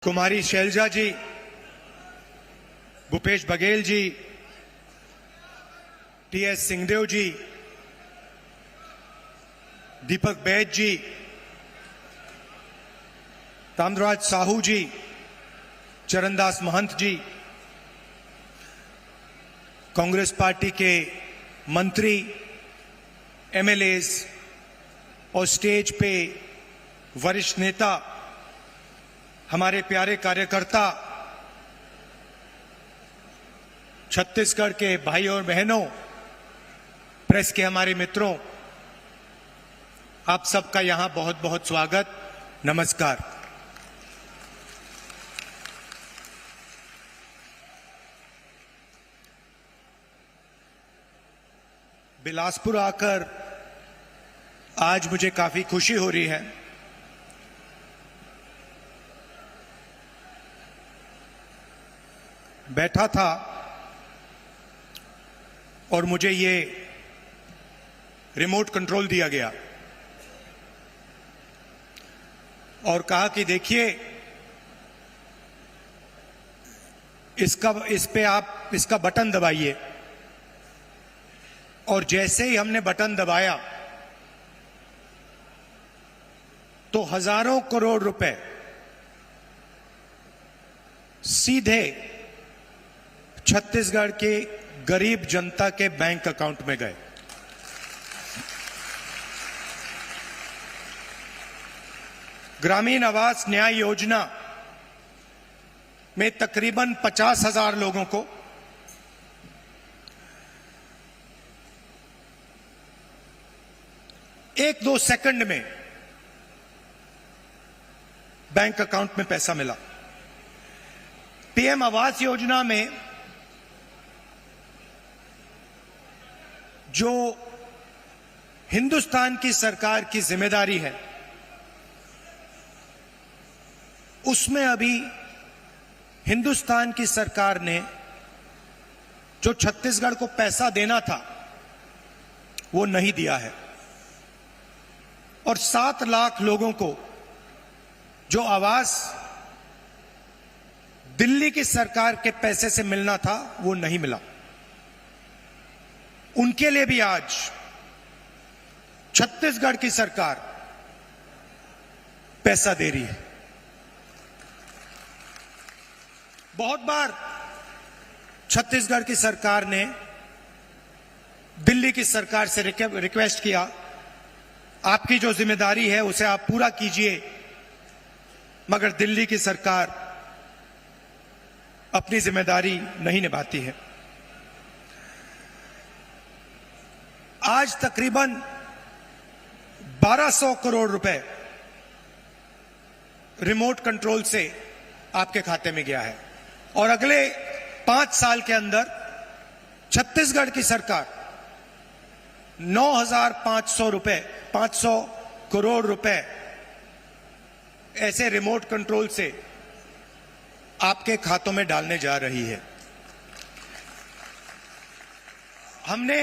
कुमारी शैलजा जी, Bhupesh Baghel ji, TS Singhdeo जी, दीपक बैज जी, ताम्रराज साहू जी, चरणदास महंत जी, Congress party के मंत्री, MLAs और स्टेज पे वरिष्ठ नेता, हमारे प्यारे कार्यकर्ता, छत्तीसगढ़ के भाई और बहनों, प्रेस के हमारे मित्रों, आप सबका यहां बहुत बहुत स्वागत, नमस्कार। बिलासपुर आकर आज मुझे काफी खुशी हो रही है। बैठा था और मुझे ये रिमोट कंट्रोल दिया गया और कहा कि देखिए, इस पे आप इसका बटन दबाइए। और जैसे ही हमने बटन दबाया तो हजारों करोड़ रुपए सीधे छत्तीसगढ़ के गरीब जनता के बैंक अकाउंट में गए। ग्रामीण आवास न्याय योजना में तकरीबन 50,000 लोगों को एक दो सेकंड में बैंक अकाउंट में पैसा मिला। पीएम आवास योजना में जो हिंदुस्तान की सरकार की जिम्मेदारी है, उसमें अभी हिंदुस्तान की सरकार ने जो छत्तीसगढ़ को पैसा देना था वो नहीं दिया है। और 7 लाख लोगों को जो आवास दिल्ली की सरकार के पैसे से मिलना था वो नहीं मिला। उनके लिए भी आज छत्तीसगढ़ की सरकार पैसा दे रही है। बहुत बार छत्तीसगढ़ की सरकार ने दिल्ली की सरकार से रिक्वेस्ट किया, आपकी जो जिम्मेदारी है उसे आप पूरा कीजिए, मगर दिल्ली की सरकार अपनी जिम्मेदारी नहीं निभाती है। आज तकरीबन 1200 करोड़ रुपए रिमोट कंट्रोल से आपके खाते में गया है और अगले 5 साल के अंदर छत्तीसगढ़ की सरकार 500 करोड़ रुपए ऐसे रिमोट कंट्रोल से आपके खातों में डालने जा रही है। हमने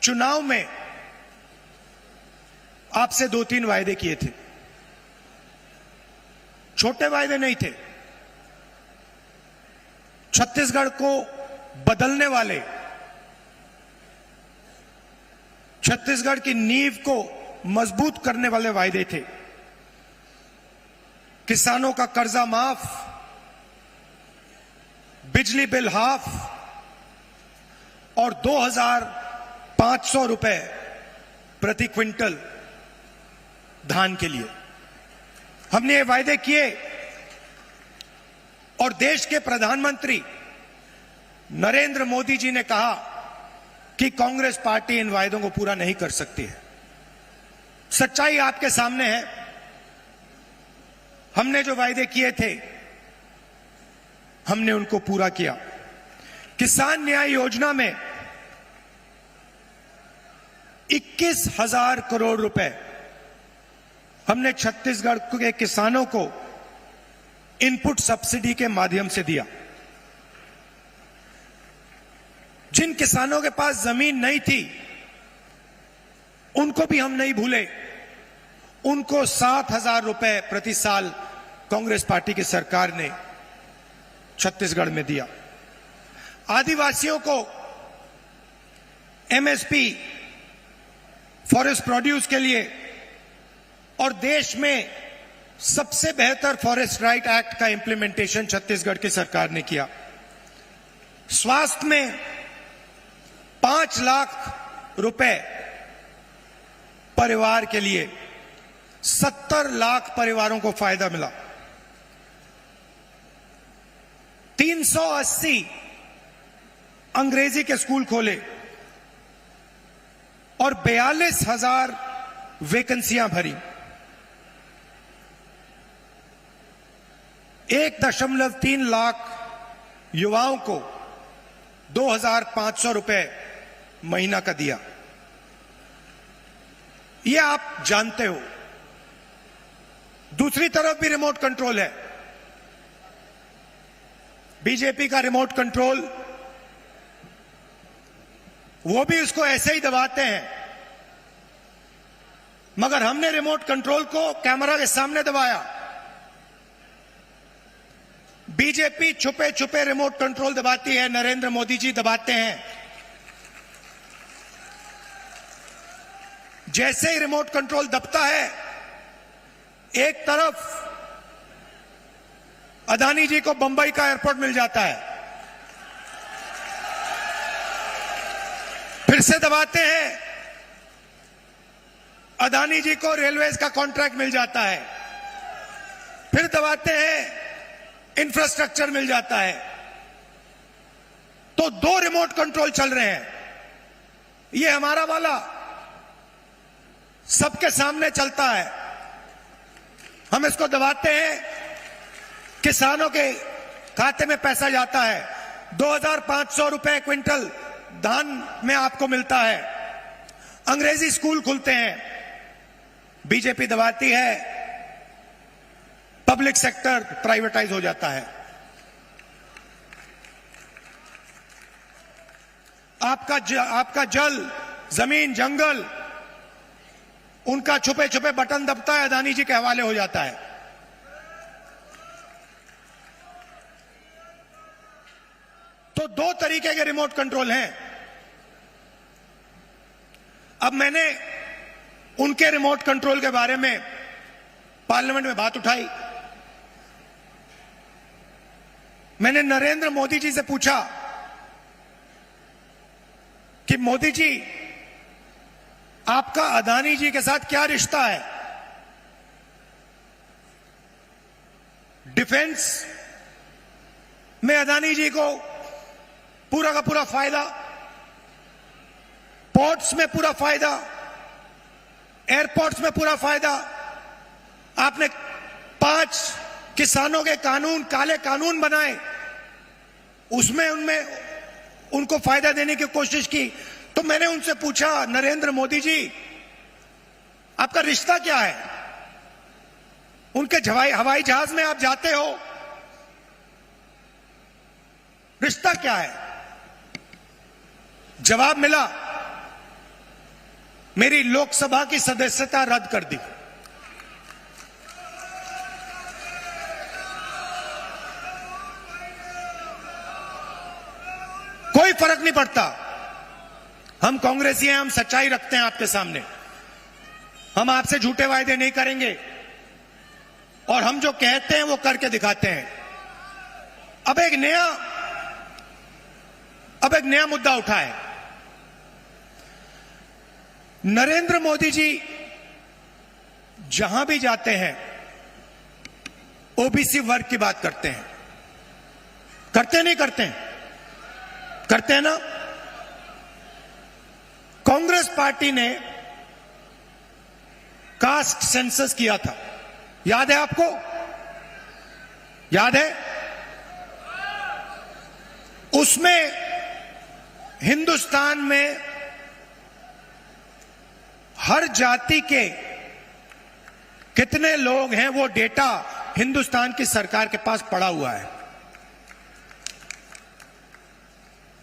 चुनाव में आपसे 2-3 वायदे किए थे। छोटे वायदे नहीं थे, छत्तीसगढ़ को बदलने वाले, छत्तीसगढ़ की नींव को मजबूत करने वाले वायदे थे। किसानों का कर्जा माफ, बिजली बिल हाफ और 2,500 रुपए प्रति क्विंटल धान के लिए हमने ये वायदे किए। और देश के प्रधानमंत्री नरेंद्र मोदी जी ने कहा कि कांग्रेस पार्टी इन वायदों को पूरा नहीं कर सकती है। सच्चाई आपके सामने है। हमने जो वायदे किए थे हमने उनको पूरा किया। किसान न्याय योजना में 21,000 करोड़ रुपए हमने छत्तीसगढ़ के किसानों को इनपुट सब्सिडी के माध्यम से दिया। जिन किसानों के पास जमीन नहीं थी उनको भी हम नहीं भूले, उनको 7,000 रुपए प्रति साल कांग्रेस पार्टी की सरकार ने छत्तीसगढ़ में दिया। आदिवासियों को एमएसपी फॉरेस्ट प्रोड्यूस के लिए और देश में सबसे बेहतर फॉरेस्ट राइट एक्ट का इंप्लीमेंटेशन छत्तीसगढ़ की सरकार ने किया। स्वास्थ्य में 5 लाख रुपए परिवार के लिए 70 लाख परिवारों को फायदा मिला। 380 अंग्रेजी के स्कूल खोले और 42,000 वैकेंसियां भरी। 1.3 लाख युवाओं को 2,500 रुपए महीना का दिया। यह आप जानते हो। दूसरी तरफ भी रिमोट कंट्रोल है। बीजेपी का रिमोट कंट्रोल, वो भी उसको ऐसे ही दबाते हैं, मगर हमने रिमोट कंट्रोल को कैमरा के सामने दबाया। बीजेपी छुपे छुपे रिमोट कंट्रोल दबाती है, नरेंद्र मोदी जी दबाते हैं। जैसे ही रिमोट कंट्रोल दबता है, एक तरफ अदानी जी को बंबई का एयरपोर्ट मिल जाता है, फिर से दबाते हैं, अदानी जी को रेलवेज का कॉन्ट्रैक्ट मिल जाता है, फिर दबाते हैं, इंफ्रास्ट्रक्चर मिल जाता है। तो 2 रिमोट कंट्रोल चल रहे हैं। ये हमारा वाला सबके सामने चलता है, हम इसको दबाते हैं, किसानों के खाते में पैसा जाता है। 2,500 रुपए क्विंटल धान में आपको मिलता है। अंग्रेजी स्कूल खुलते हैं, बीजेपी दबाती है, पब्लिक सेक्टर प्राइवेटाइज हो जाता है। आपका जल, जमीन, जंगल, उनका छुपे छुपे बटन दबता है, अदानी जी के हवाले हो जाता है। तो 2 तरीके के रिमोट कंट्रोल हैं। अब मैंने उनके रिमोट कंट्रोल के बारे में पार्लियामेंट में बात उठाई। मैंने नरेंद्र मोदी जी से पूछा कि मोदी जी, आपका अदानी जी के साथ क्या रिश्ता है? डिफेंस में अदानी जी को पूरा का पूरा फायदा, पोर्ट्स में पूरा फायदा, एयरपोर्ट्स में पूरा फायदा। आपने 5 किसानों के कानून, काले कानून बनाए, उसमें उनको फायदा देने की कोशिश की। तो मैंने उनसे पूछा, नरेंद्र मोदी जी, आपका रिश्ता क्या है? उनके हवाई जहाज में आप जाते हो, रिश्ता क्या है? जवाब मिला, मेरी लोकसभा की सदस्यता रद्द कर दी। कोई फर्क नहीं पड़ता, हम कांग्रेसी हैं, हम सच्चाई रखते हैं आपके सामने, हम आपसे झूठे वायदे नहीं करेंगे और हम जो कहते हैं वो करके दिखाते हैं। अब एक नया मुद्दा उठा है। नरेंद्र मोदी जी जहां भी जाते हैं ओबीसी वर्ग की बात करते हैं। करते नहीं करते हैं? करते हैं ना। कांग्रेस पार्टी ने कास्ट सेंसस किया था, याद है आपको? याद है? उसमें हिंदुस्तान में हर जाति के कितने लोग हैं वो डेटा हिंदुस्तान की सरकार के पास पड़ा हुआ है।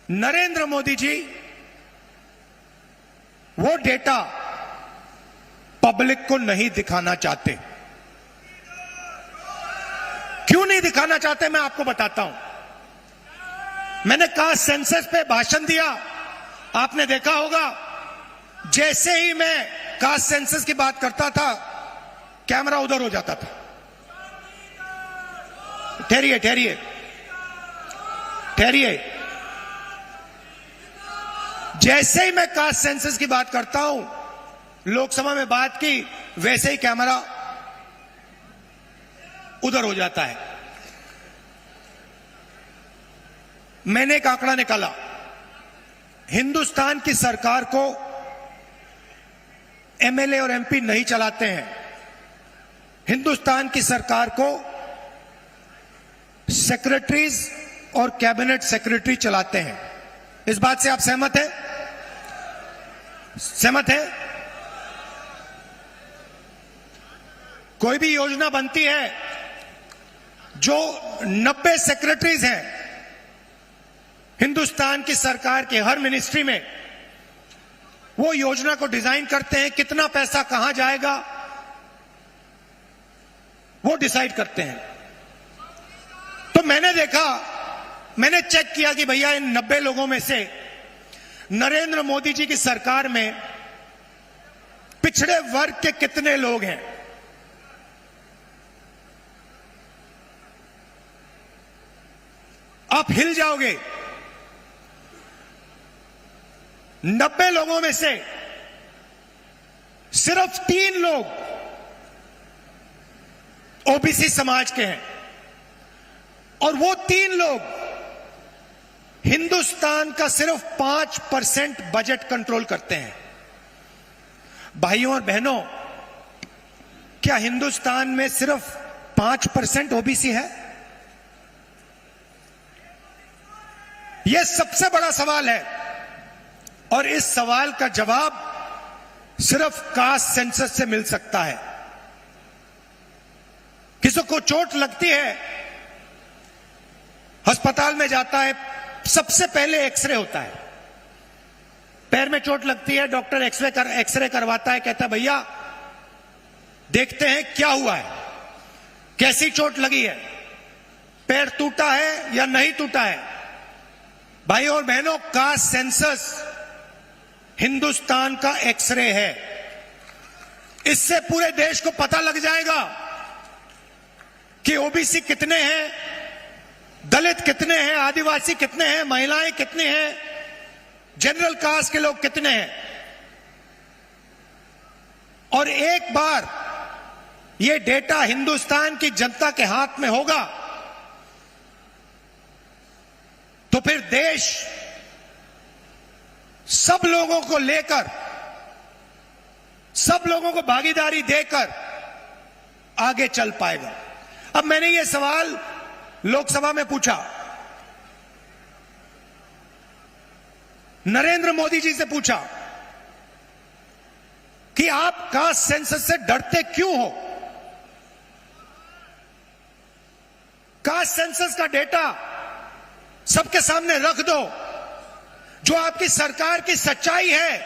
नरेंद्र मोदी जी वो डेटा पब्लिक को नहीं दिखाना चाहते। क्यों नहीं दिखाना चाहते मैं आपको बताता हूं। मैंने कास्ट सेंसस पे भाषण दिया, आपने देखा होगा, जैसे ही मैं कास्ट सेंसस की बात करता था कैमरा उधर हो जाता था। ठहरिए ठहरिए ठहरिए, जैसे ही मैं कास्ट सेंसस की बात करता हूं, लोकसभा में बात की, वैसे ही कैमरा उधर हो जाता है। मैंने एक आंकड़ा निकाला, हिंदुस्तान की सरकार को एमएलए और एमपी नहीं चलाते हैं, हिंदुस्तान की सरकार को सेक्रेटरीज और कैबिनेट सेक्रेटरी चलाते हैं। इस बात से आप सहमत हैं? सहमत है? कोई भी योजना बनती है, जो 90 सेक्रेटरीज हैं हिंदुस्तान की सरकार के हर मिनिस्ट्री में, वो योजना को डिजाइन करते हैं, कितना पैसा कहां जाएगा वो डिसाइड करते हैं। तो मैंने देखा, मैंने चेक किया कि भैया इन 90 लोगों में से नरेंद्र मोदी जी की सरकार में पिछड़े वर्ग के कितने लोग हैं। आप हिल जाओगे। 90 लोगों में से सिर्फ 3 लोग ओबीसी समाज के हैं, और वो 3 लोग हिंदुस्तान का सिर्फ 5% बजट कंट्रोल करते हैं। भाइयों और बहनों, क्या हिंदुस्तान में सिर्फ 5% ओबीसी है? यह सबसे बड़ा सवाल है, और इस सवाल का जवाब सिर्फ कास्ट सेंसस से मिल सकता है। किसी को चोट लगती है, अस्पताल में जाता है, सबसे पहले एक्सरे होता है। पैर में चोट लगती है, डॉक्टर एक्सरे करवाता है, कहता है भैया देखते हैं क्या हुआ है, कैसी चोट लगी है, पैर टूटा है या नहीं टूटा है। भाइयों और बहनों, कास्ट सेंसस हिंदुस्तान का एक्सरे है। इससे पूरे देश को पता लग जाएगा कि ओबीसी कितने हैं, दलित कितने हैं, आदिवासी कितने हैं, महिलाएं कितने हैं, जनरल कास्ट के लोग कितने हैं। और एक बार यह डेटा हिंदुस्तान की जनता के हाथ में होगा तो फिर देश सब लोगों को लेकर, सब लोगों को भागीदारी देकर आगे चल पाएगा। अब मैंने ये सवाल लोकसभा में पूछा, नरेंद्र मोदी जी से पूछा कि आप कास्ट सेंसस से डरते क्यों हो? कास्ट सेंसस का डेटा सबके सामने रख दो, जो आपकी सरकार की सच्चाई है,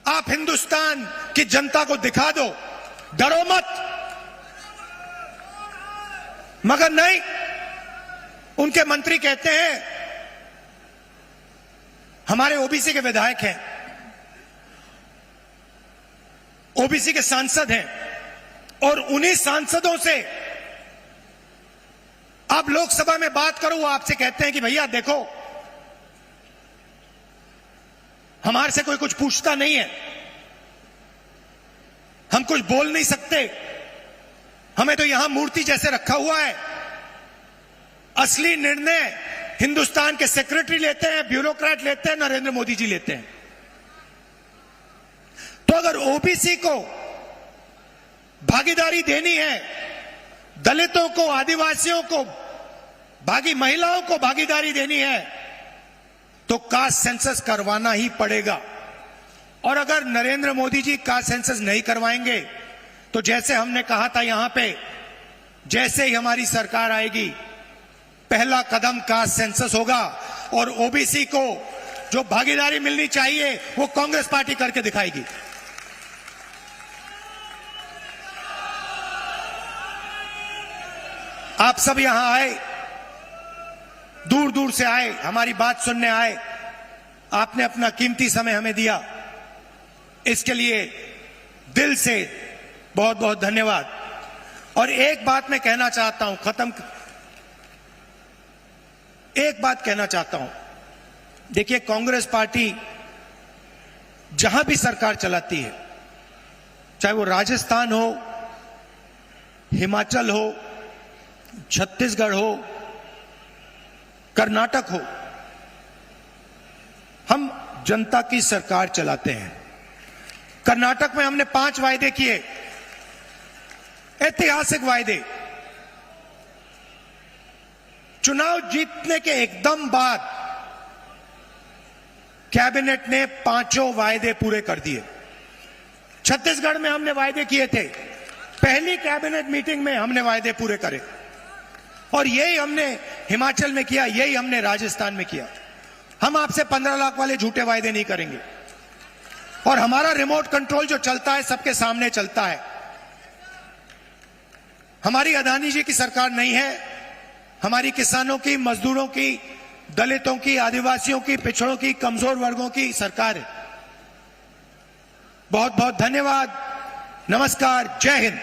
आप हिंदुस्तान की जनता को दिखा दो, डरो मत। मगर नहीं, उनके मंत्री कहते हैं हमारे ओबीसी के विधायक हैं, ओबीसी के सांसद हैं, और उन्हीं सांसदों से आप लोकसभा में बात करो, वो आपसे कहते हैं कि भैया देखो हमारे से कोई कुछ पूछता नहीं है, हम कुछ बोल नहीं सकते, हमें तो यहां मूर्ति जैसे रखा हुआ है। असली निर्णय हिंदुस्तान के सेक्रेटरी लेते हैं, ब्यूरोक्रेट लेते हैं, नरेंद्र मोदी जी लेते हैं। तो अगर ओबीसी को भागीदारी देनी है, दलितों को, आदिवासियों को, महिलाओं को भागीदारी देनी है, तो कास्ट सेंसस करवाना ही पड़ेगा। और अगर नरेंद्र मोदी जी कास्ट सेंसस नहीं करवाएंगे तो जैसे हमने कहा था यहां पे, जैसे ही हमारी सरकार आएगी पहला कदम कास्ट सेंसस होगा, और ओबीसी को जो भागीदारी मिलनी चाहिए वो कांग्रेस पार्टी करके दिखाएगी। आप सब यहां आए, दूर दूर से आए, हमारी बात सुनने आए, आपने अपना कीमती समय हमें दिया, इसके लिए दिल से बहुत बहुत धन्यवाद। और एक बात मैं कहना चाहता हूं, एक बात कहना चाहता हूं। देखिए, कांग्रेस पार्टी जहां भी सरकार चलाती है, चाहे वो राजस्थान हो, हिमाचल हो, छत्तीसगढ़ हो, कर्नाटक हो, हम जनता की सरकार चलाते हैं। कर्नाटक में हमने 5 वायदे किए, ऐतिहासिक वायदे। चुनाव जीतने के एकदम बाद कैबिनेट ने 5 वायदे पूरे कर दिए। छत्तीसगढ़ में हमने वायदे किए थे, पहली कैबिनेट मीटिंग में हमने वायदे पूरे करे, और यही हमने हिमाचल में किया, यही हमने राजस्थान में किया। हम आपसे 15 लाख वाले झूठे वायदे नहीं करेंगे, और हमारा रिमोट कंट्रोल जो चलता है सबके सामने चलता है। हमारी अदानी जी की सरकार नहीं है, हमारी किसानों की, मजदूरों की, दलितों की, आदिवासियों की, पिछड़ों की, कमजोर वर्गों की सरकार है। बहुत बहुत धन्यवाद, नमस्कार, जय हिंद।